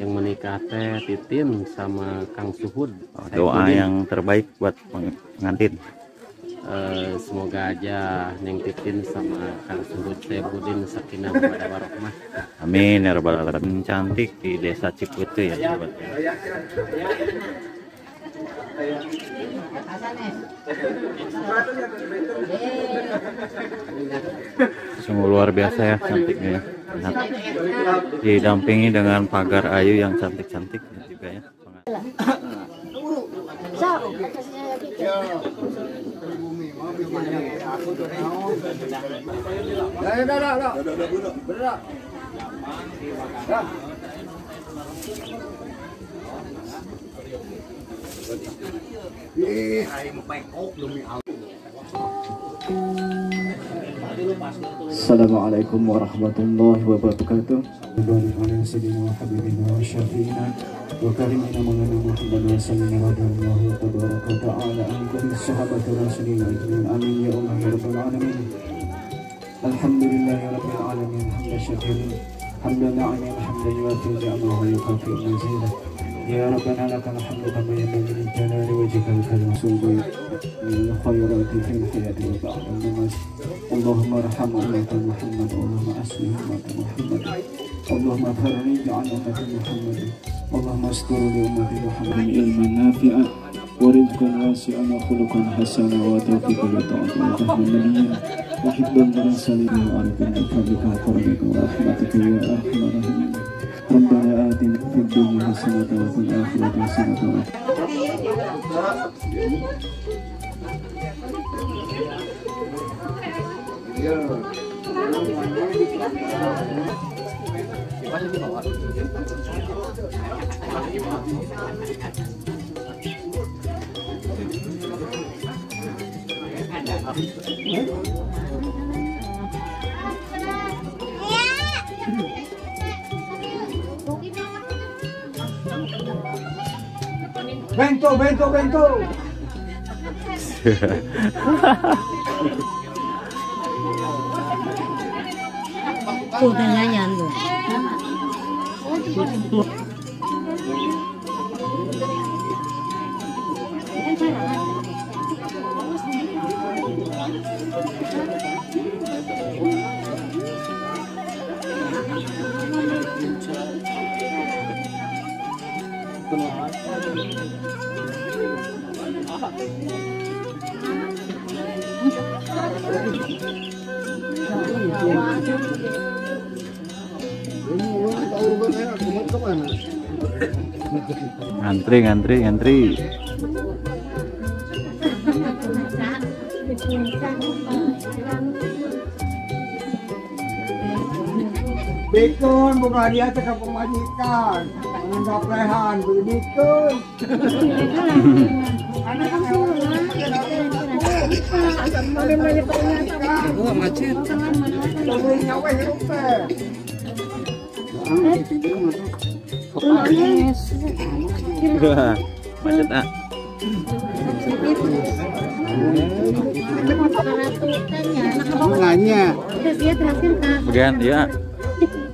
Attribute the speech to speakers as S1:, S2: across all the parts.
S1: Yang menikah teh Titin sama Kang Suhud.
S2: Doa yang terbaik buat pengantin.
S1: Semoga aja Neng Titin sama Kang Suhud Saibudin sakinah mawaddah warahmah.
S2: Amin ya rabbal alamin. Cantik di desa Cipute ya sobat. Sungguh luar biasa ya cantiknya ya. Nah, didampingi dengan pagar ayu yang cantik-cantik juga ya.
S3: Assalamualaikum warahmatullahi wabarakatuh. Ala sayyidina wa habibina wa syafiina wa karimina maulana Muhammad wa sallallahu alaihi wa ta'ala an kulli sahabati rasulillah ajmain. Amin ya Allah ya rabbal alamin. Alhamdulillahi rabbil alamin hamdan syakirin hamdan na'imin hamdan yuwafi ni'amahu wa yukafi mazidah. Ya Rabbana lakal hamdu kama yanbaghi li jalali wajhikal karim min khairati fil hayati wa ba'da al-mamat. Allahumma arham ummata Muhammad, Allahumma aslih ummata Muhammad, Allahumma farrij an ummati Muhammad, Allahumma astur li ummati Muhammad ilman nafi'an wa rizqan wasi'an wa khuluqan hasana wa tawfiqan li ta'ati wa fahman nabiyyin wa hibban rasulika wa arifan bi fadlika wa karamika wa rahmatika ya arhamar rahimin. Rabbana atina fid dunya hasanatan wa fil akhirati hasanatan. Bento.
S4: Udah nyanyian tuh.
S2: Ngantri.
S5: Bikun bukan dia ke pemajikan, menganggap lehan bikun.
S1: Oh, macet.
S2: Macet ah.
S5: Mulanya.
S2: Bagian ya.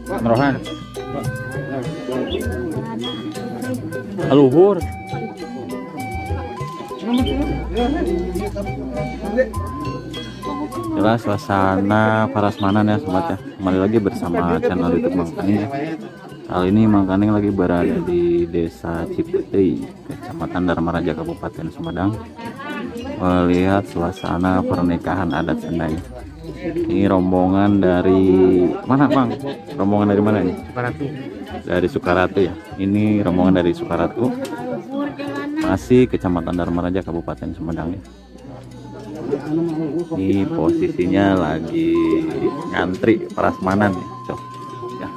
S2: Merohan. Luhur. Jelas suasana Parasmanan ya sobat ya. Kembali lagi bersama channel YouTube Mang Kaning. Kali ini Mang Kaning lagi berada di Desa Cipete, Kecamatan Dharmaraja, Kabupaten Sumedang, melihat suasana pernikahan adat Sunda. Ini rombongan dari mana, Bang? Rombongan dari mana ini?
S1: Sukaratu.
S2: Dari Sukaratu ya. Ini rombongan dari Sukaratu. Masih Kecamatan Dharmaraja, Kabupaten Sumedang ya. Ini posisinya lagi ngantri prasmanan ya, Cok. Ya.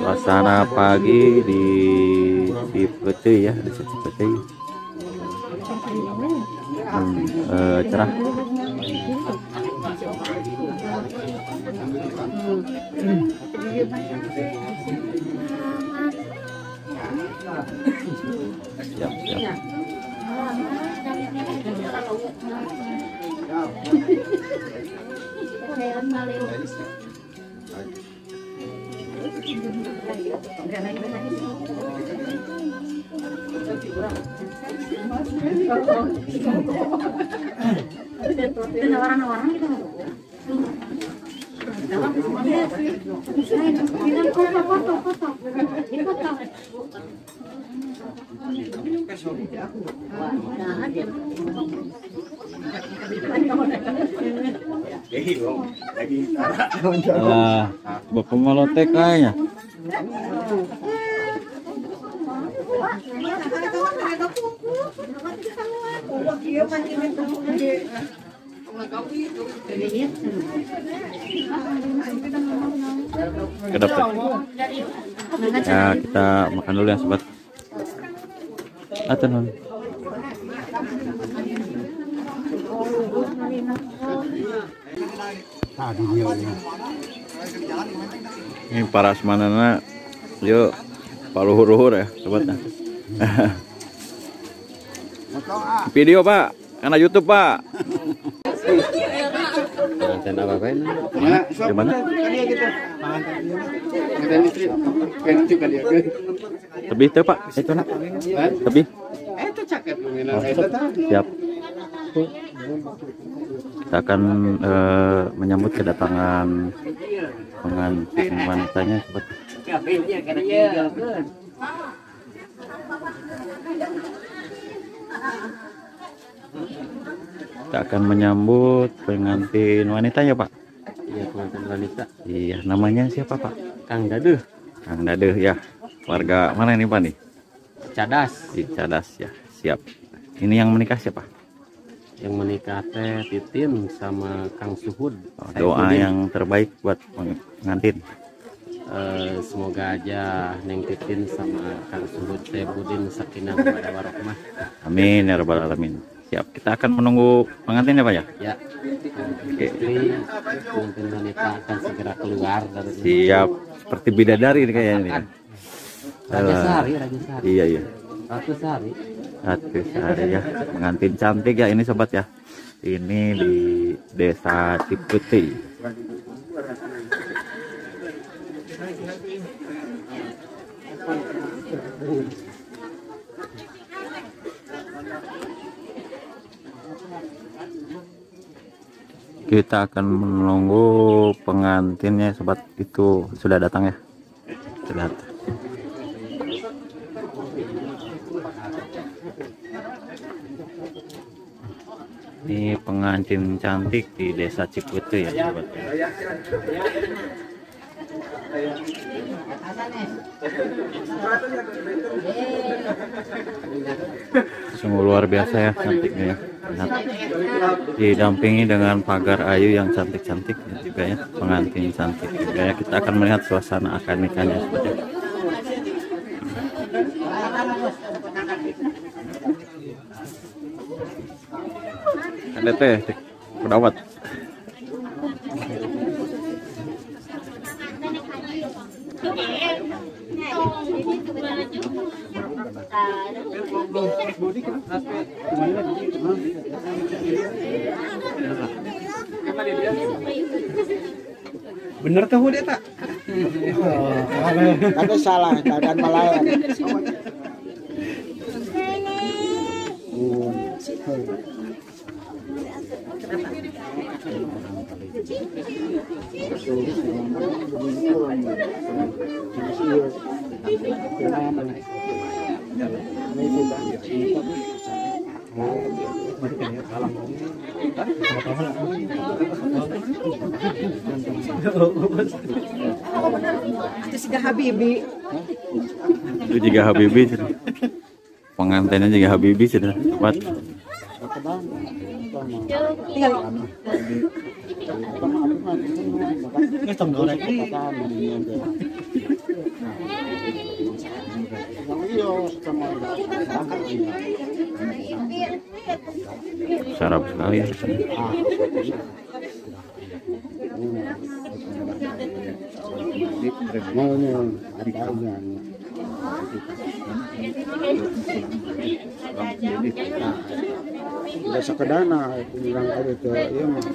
S2: Suasana pagi di Cipete ya, di Cipete. Cerah. Siap. Alah, bapak malotek kayaknya. Kedap tuh. Ya, kita makan dulu ya sobat. Atur non. Ini parasmanana, yuk paluhur-luhur ya sobat. Video Pak, karena YouTube Pak.
S1: Manten apa ini?
S2: Di mana? Lebih tuh Pak, itu nak. Lebih.
S1: Itu caket
S2: Siap. Kita akan menyambut kedatangan pengantin wanitanya sobat. Kita akan menyambut pengantin wanitanya Pak.
S1: Iya, pengantin wanita.
S2: Iya, namanya siapa Pak?
S1: Kang Daduh.
S2: Kang Daduh ya. Warga mana ini Pak nih?
S1: Cadas.
S2: Di Cadas ya. Siap. Ini yang menikah siapa?
S1: Yang menikah teh Titin sama Kang Suhud.
S2: Doa yang terbaik buat pengantin.
S1: Semoga aja Neng Titin sama Kang Suhud Saibudin sakinah mawaddah warahmah.
S2: Amin ya rabbal alamin. Siap. Kita akan menunggu pengantin ya Pak ya.
S1: Ya.
S2: Oke.
S1: Pengantin wanita akan segera keluar dari
S2: Siap. Seperti bidadari ini kayaknya ini.
S1: Raja Sari, Raja Sari.
S2: Iya iya.
S1: Ratu Sari.
S2: Ratu Sari ya. Pengantin cantik ya ini sobat ya. Ini di Desa Ciputei. Kita akan menunggu pengantinnya sobat, itu sudah datang ya. Sudah datang. Ini pengantin cantik di Desa Ciputei ya sobat. Sungguh luar biasa ya cantiknya ya. Lihat. Didampingi dengan pagar ayu yang cantik-cantik ya, juga ya, pengantin cantik juga ya. Kita akan melihat suasana akad nikahnya seperti itu. Ada teh pedawat.
S5: Bener tuh udah tak? Tapi salah, keadaan melayan.
S6: Itu juga Habibi.
S2: Itu juga Habibi. Pengantinnya juga Habibi sudah buat. Sarap sekali ya.
S5: Udah sekedana bilang ada tuh, iya mah.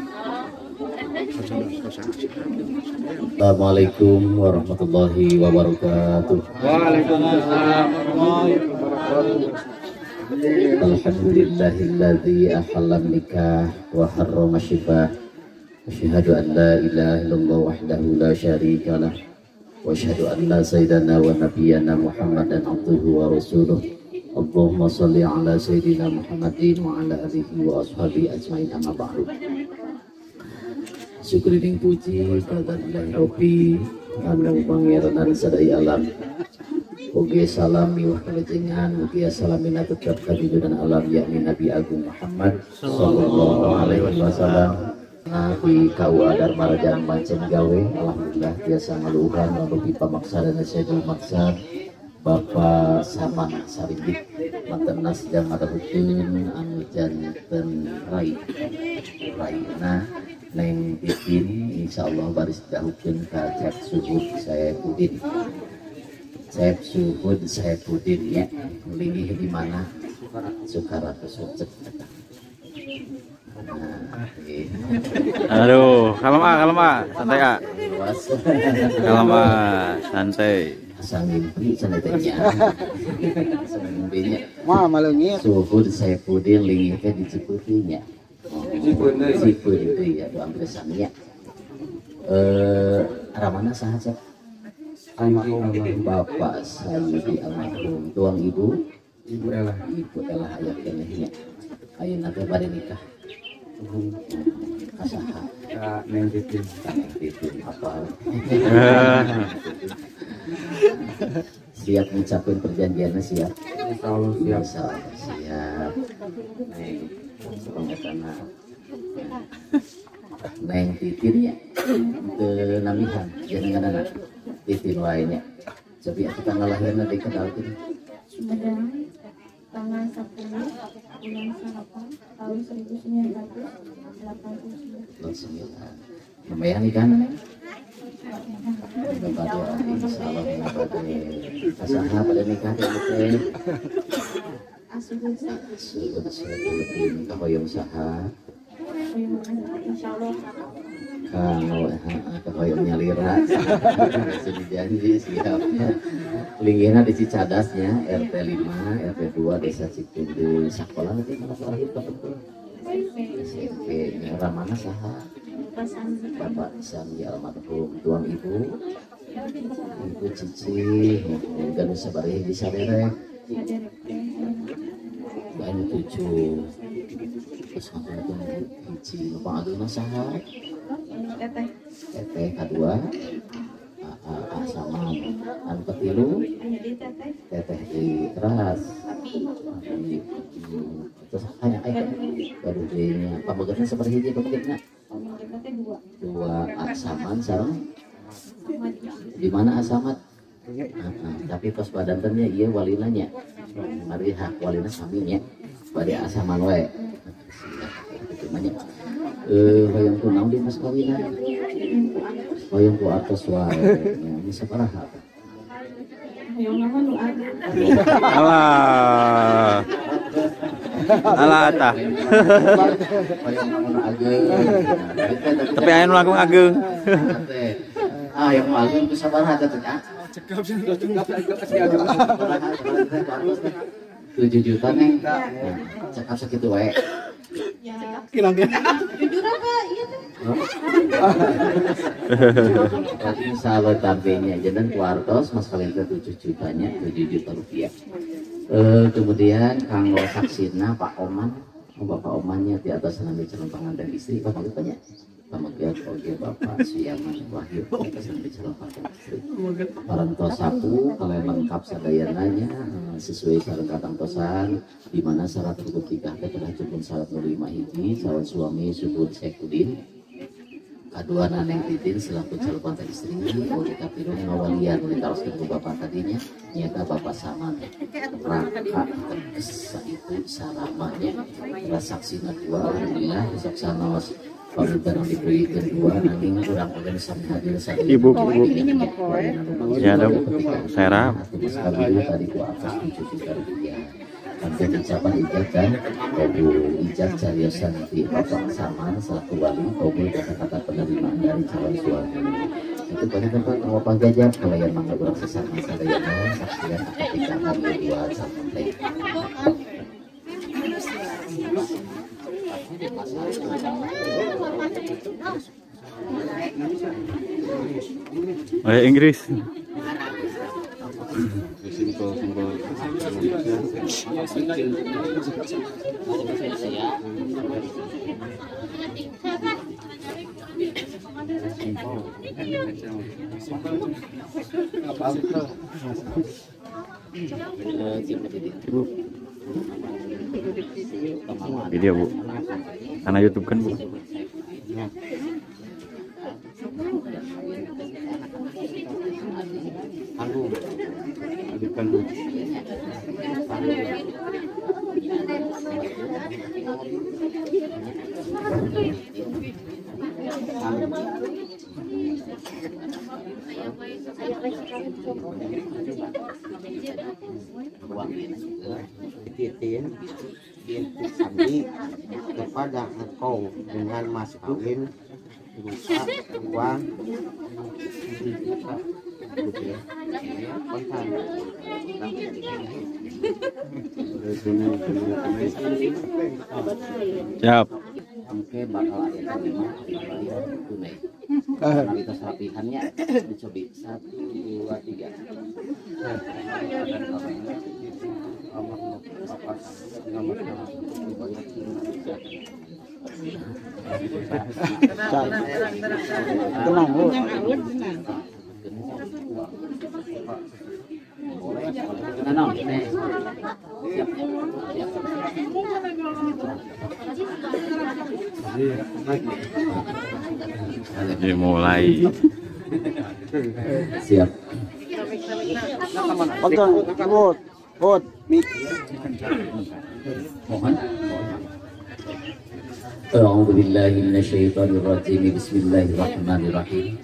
S7: Assalamualaikum warahmatullahi wabarakatuh.
S3: Waalaikumsalam warahmatullahi wabarakatuh.
S7: Alhamdulillahilladzi ahalla nikah wa harrama syifah. Asyhadu an la ilaha illallah wahdahu la syarika lah. Wa asyhadu anna sayyidana wa nabiyyana Muhammadan abduhu wa rasuluh. Allahumma shalli ala sayyidina Muhammadin wa ala alihi wa ashabihi ajmain amma ba'du. Syukur dan puji kepada Rabbi anu pangeran sadaya alam. Oke salam miwah kelejengan, oke salamina tetap kadidunan alam yakni Nabi Agung Muhammad sallallahu alaihi wasallam. Nabi kau adar marajang mancen gawe, alhamdulillah biasa ngaluhan lalu pamaksa dan syedul maksa Bapak Saman Saribit Matenas dan Madahukin anu janten rai nah neng Pipin insyaallah baris dahukeun ka cek suhud saya Pudin saya Pudin ya linggih di mana Sukara Kesocet.
S2: Aduh, kalem santai kalem santai.
S7: Asal mimpi sanetanya.
S5: Mah malengit.
S7: Suhud saya Pudin linggih teh diciputinya. Sipun deui ya doang bersaminya. Ramana saha almarhum Bapak Sayyidi almarhum tuang Ibu Ella hayat kenehnya ayeuna teh bade nikah kasaha
S3: Ka Neng Titin.
S7: apa siap mencapai perjanjiannya siap
S3: Insyaallah siap.
S7: siap Neng Titin ya ke namihan jangan anak Titin lainnya tapi aku tanggal lahirnya dikenalkan
S8: Sumedang tanggal 10 bulan 8 tahun 1989.
S7: lumayan nih kan kepada insyaallah kepada kasaha pada nikah teh
S8: Asuhun
S7: sudah kahoyong saha
S8: insyaallah
S7: kahoyong nyalira sudah janji siap linggihna di Cicadasnya RT 5 RT 2 Desa Cikundu sekolah nanti mana lahir betul SMP nya ramana saha Bapak Sami almarhum tuang Ibu Cici dan sabari di sadere banyak 7 terus ngomong hiji Bapak Ageng saha teteh kedua sama anu ketilu teteh di teras terus hanya baru dinya pambegetna seperti hiji pambegetna dua asaman sareng di mana asamat tapi pas badannya iya walinanya mari hak walina saminya bade asaman wae itu banyak hoyong ku naon di mas kawinan hoyong ku atas wae bisa parah apa
S2: Alah tah. Tapi aya nu langkung ageng.
S7: Yang ageng bisa parah teh nya. 7 juta neng. Cekap sakitu wae.
S8: Jujur apa? Iya teh.
S7: Sahabat tampilnya jangan kuartos mas kalian 7 jutanya 7 juta rupiah. Kemudian kanggo saksina Pak Oman, Bapak Omannya di atas nama calon pengantin istri, Bapak banyak. Kemudian oke Bapak Siaman Wahyu di atas nama calon pengantin istri. Parantos sapu kalian lengkap sadayananya sesuai syarat katang tosan, di mana syarat rukun nikah telah cukup syarat 05 hiji, syarat suami Subur Sekudin. Kedua Neng Titin selaku calon pengantin istri oleh kapiru ngawalian oleh teruskan ke bapak tadinya nyata Bapak Saman raka tergesa itu salamanya transaksinya dua alhamdulillah saksana was pamitan yang diberi kedua nanti kurang organisasi hadir saat
S2: Ibu ya dong saya rap
S7: tadi ku atas 7 juta rupiah Kantor ucapan ijab dan kabul. Ijab cariosan di bapak sama selaku wali, kabul kata-kata penerimaan dari calon suami. Itu pada tempat mau panggajab kalau yang mangga kurang sesama sadaya mau saksikan ketika hari dua sampai.
S2: Inggris. Video Bu, karena YouTube kan Bu.
S9: Titin binti Sandi kepada engkau dengan mas kawin berupa uang
S2: Siap.
S7: Oke, bakal ada tunai. Kita serapihannya dicoba 1, 2, 3.
S5: Tenang lu.
S7: Tenang, nih. Siap.
S2: Dimulai.
S7: Siap.
S5: Pegang, Put,
S7: Mohon. A'udzu billahi minasyaitonir rajim. Bismillahirrahmanirrahim.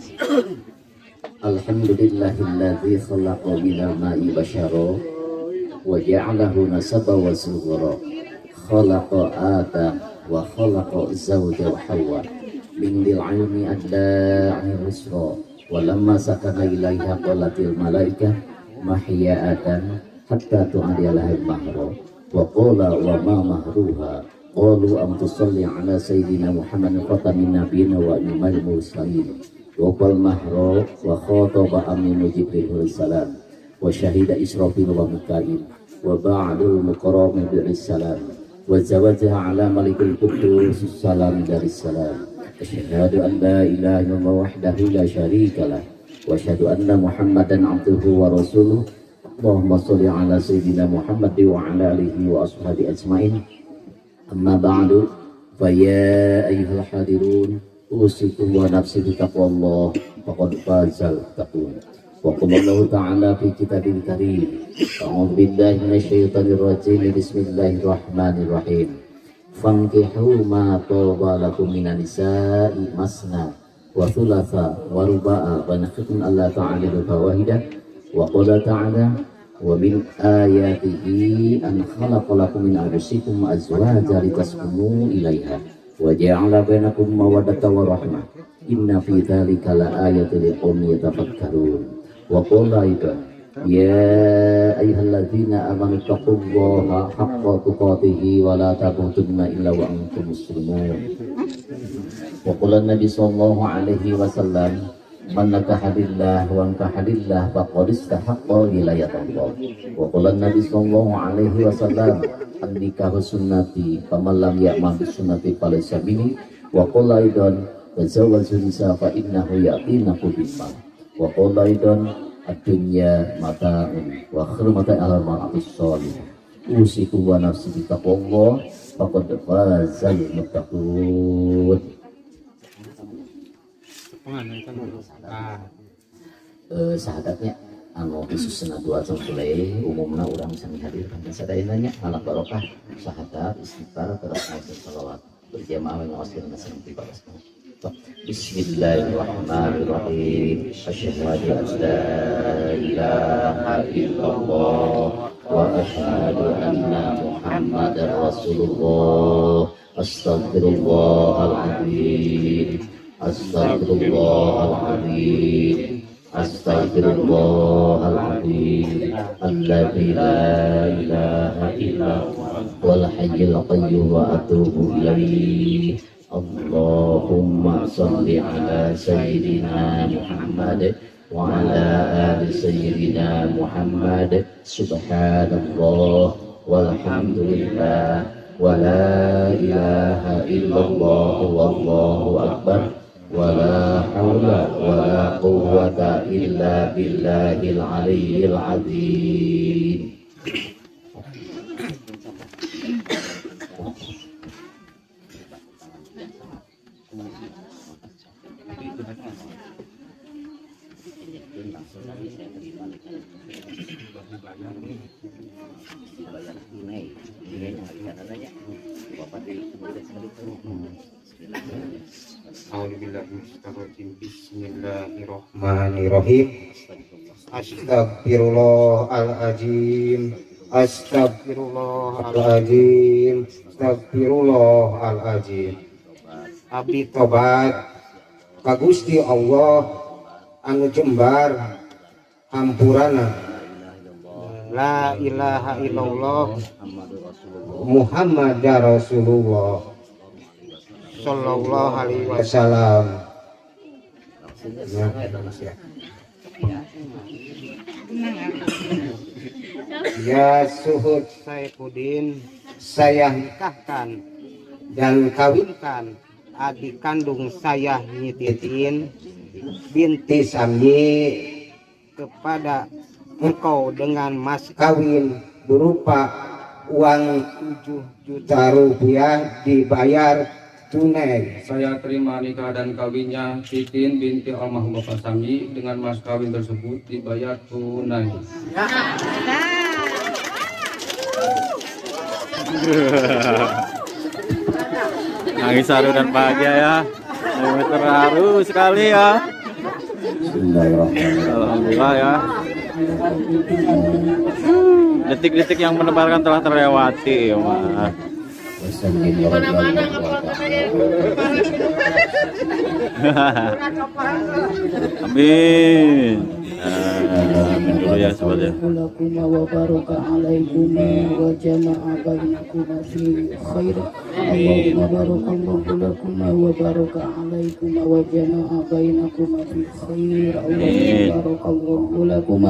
S7: Alhamdulillahilladzi khalaqa minal ma'i basyara wa ja'alahu nasaba wa sughra. Khalaqa Adam wa khalaqa zawja Hawa min dil'ilmi adla'i rusra. Wa lamma sakana ilaiha qalatil malaikah mahya Adam hatta tu'adiyalaha mahra. Wa qala wa ma mahruha qalu am tusalli ala sayyidina Muhammadin khatamin nabiyyin wa imamil mursalin. Wa qal mahra wa khataba aminu Jibril salam wa syahida Israfil wa Mikail wa ba'dul mukarram bi'is salam wa zawajaha ala malikul qudus salam dari salam. Asyhadu an la ilaha illallah wahdahu la syarika lah wa asyhadu anna Muhammadan abduhu wa rasuluh. Allahumma sholli ala sayyidina Muhammad wa ala alihi wa ashabi ajmain. Amma ba'du, fa ya ayyuhal hadirun, usikum wa nafsi bi taqwallah faqad fazal taqun. Wa qala Allah ta'ala fi kitabil karim. A'udzu billahi minasyaitonir rajim. Bismillahirrahmanirrahim. Fankihu ma taba lakum minan nisa'i masna wa thulatha wa ruba'a wa nakhkum alla ta'ala fawahidah. Wa qala ta'ala wa min ayatihi an khalaqa lakum min anfusikum azwajan litaskunu ilaiha wa ja'ala bainakum mawaddatan wa rahmah inna fi dzalika laayatin liqaumin yatafakkarun. Wa qala aidan ya ayyuhalladzina amanu taqullaha haqqa tuqatih wa la tamutunna illa wa antum muslimun. Wa qala nabi sallallahu alaihi wasallam man nakahadillah wa ankahadillah faqad istahaqqa wilayatallah. Wa qala nabi sallallahu alaihi wasallam an-nikahu sunnati faman lam ya'mal bis sunnati falaysa minni. Wa qala aidan tazawwaju nisa fa innahu ya'tina bima. Wa qala aidan ad-dunya mata'un wa khairu mata'il mar'atis shalihah. Usikum wa nafsi bi taqwallah faqad fazal muttaqun. Sahadatnya anu khususna dua sampai umumna urang sami hadir kan sadayananya alam barokah syahadat istighfar terus maca selawat berjamaah ngawasin nasib ibadah. Bismillahirrahmanirrahim. Asyhadu an la ilaha illallah wa asyhadu anna Muhammadar Rasulullah. Astaghfirullahaladzim, astaghfirullahaladzim, astaghfirullahaladzim. Alladzi la ilaha illallah wal hayyul qayyum wa atubu ilaihi. Allahumma shalli ala sayyidina Muhammad wa ala ali sayyidina Muhammad. Subhanallah walhamdulillah wa la ilaha illallah wallahu akbar wa la hawla wa la quwwata illa billahil aliyyil azim.
S9: Bismillahirrahmanirrahim. Astagfirullahaladzim, astagfirullahaladzim, astagfirullahaladzim. Abdi tobat ka Gusti Allah anu jembar hampurana. La ilaha illallah Muhammadar Rasulullah sallallahu alaihi wasallam. Ya Suhud Saifuddin, saya nikahkan dan kawinkan adik kandung saya Nyi Titin binti Samyi kepada engkau dengan mas kawin berupa uang 7 juta rupiah dibayar tunai.
S10: Saya terima nikah dan kawinnya Titin binti almarhum Bapak Samyi dengan mas kawin tersebut dibayar tunai.
S2: Nangis haru dan bahagia ya, terharu sekali ya. Alhamdulillah ya. Detik-detik yang menebarkan telah terlewati ya Mas. Amin. Dulu ya sobat ya.
S11: Wa baraka alaikum wa jama'a bainakum fi khair. Allahumma barakallahu lakum wa baraka alaikum wa jama'a bainakum fi khair. Allahumma barakallahu lakum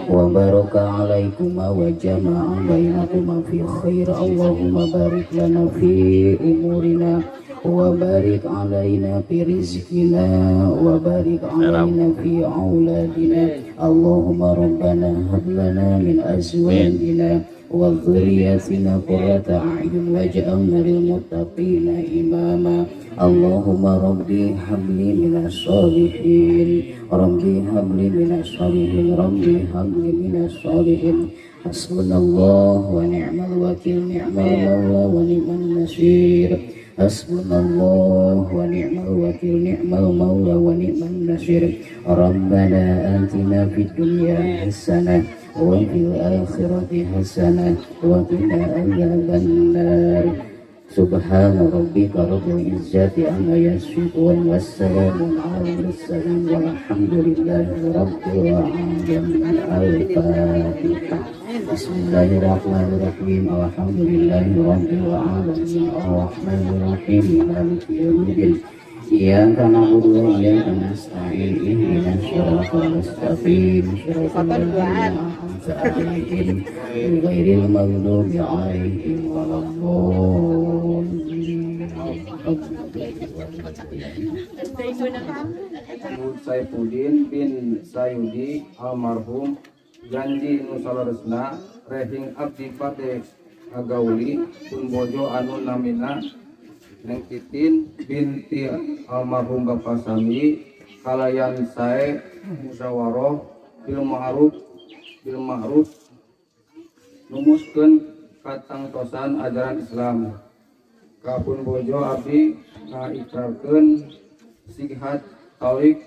S11: wa baraka alaikum wa jama'a bainakum fi khair. Allahumma barik lana fi umurina wa barik alaina fi rizqina wa barik alaina fi auladina. Allahumma rabbana hab lana min azwajina wa dhurriyyatina qurrata a'yun waj'alna lil muttaqina imama. Allahumma rabbi habli minas sholihin, rabbi habli minas sholihin, rabbi habli minas sholihin. Hasbunallah wa ni'mal wakil, ni'mal mawla wa ni'mal nasir. Hasbunallah wa ni'mal wakil, ni'mal mawla wa ni'mal nasir. Rabbana atina fid dunya hasanah wa fil akhirati hasanah wa qina adzabannar. Subhana rabbika rabbil izzati amma yasifun wassalamun alal mursalin walhamdulillahi rabbil alamin. Al-Fatihah. Bismillahirrahmanirrahim. Alhamdulillahi rabbil alamin. Ar-Rahmanir Rahim. Maliki yaumiddin. Iyyaka na'budu wa iyyaka nasta'in. Ihdinas siratal mustaqim. Shiratal ladzina an'amta 'alaihim ghairil maghdubi 'alaihim waladdallin.
S10: Saifuddin bin Sayudi almarhum janji nusalaresna rehing abdi pate agauli pun bojo anu namina Neng Titin binti almarhum Bapak Samyi kalayan sae musyawarah bil ma'ruf numuskeun katangtosan ajaran Islam. Kapun bojo abdi ngaikrarkeun sihat talik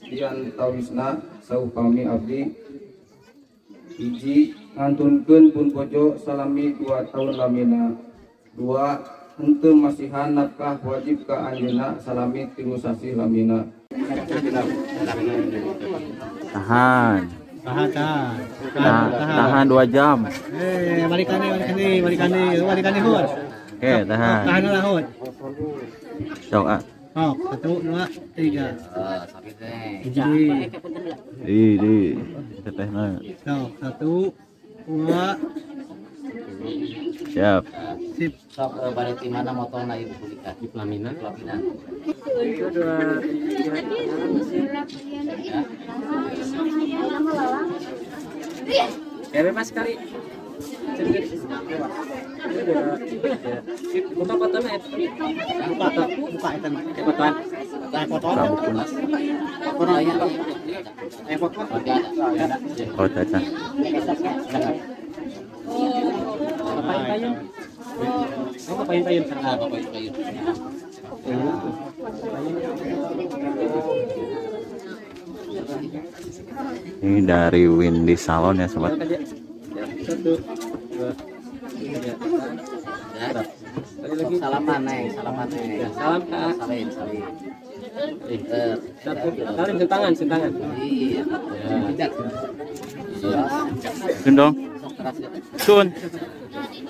S10: diantawisna saupami abdi 1. Ngantunkeun pun bojo salami 2 tahun lamina. 2. Henteu masihan nafkah wajib ka anjeunna salami 3 sasi lamina.
S2: Tahan. Tahan 2 jam.
S5: Walikane hud.
S2: Oke, tahan.
S5: Tahan lah hud.
S2: Sok, ah.
S5: Oh, 1, 2, 3.
S7: Sakit teh.
S2: Di tetehna.
S5: Sok, 1, 2.
S2: Siap.
S5: Sip.
S7: Sok balik di mana motongna ibu kulika?
S1: Di pelaminan.
S7: Pelaminan.
S1: Ewe mas kali. Foto-fotonya itu.
S5: Buka itu.
S1: Fotoan.
S2: Rambutna. Oh, caca.
S1: Payun. Apa payun-payun?
S2: Ini dari Windy Salon ya sobat.
S1: 1, 2, 3.
S7: Salaman neng.
S1: Salam kak.
S7: Salin.
S1: Salim sentangan.
S7: Iya.
S2: Sun dong.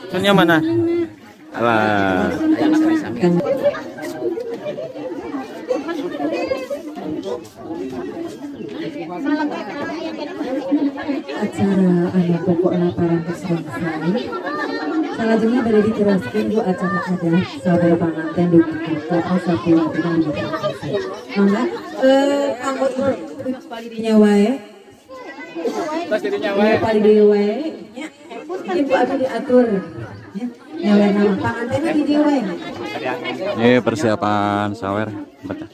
S2: Sunnya mana? Alah.
S12: Acara anu pokok laparan selesai. Selanjutnya dari diteruskan bu acara ada saudara pengantin dugi koko satu dengan selesai. Mangga kanggo ibu palidinya wae.
S1: Pas dirinya wae.
S12: Palidinya wae. Ibu atuh diatur. Nyawa nama pengantinnya di dia wae.
S2: Ini persiapan sawer. Baca.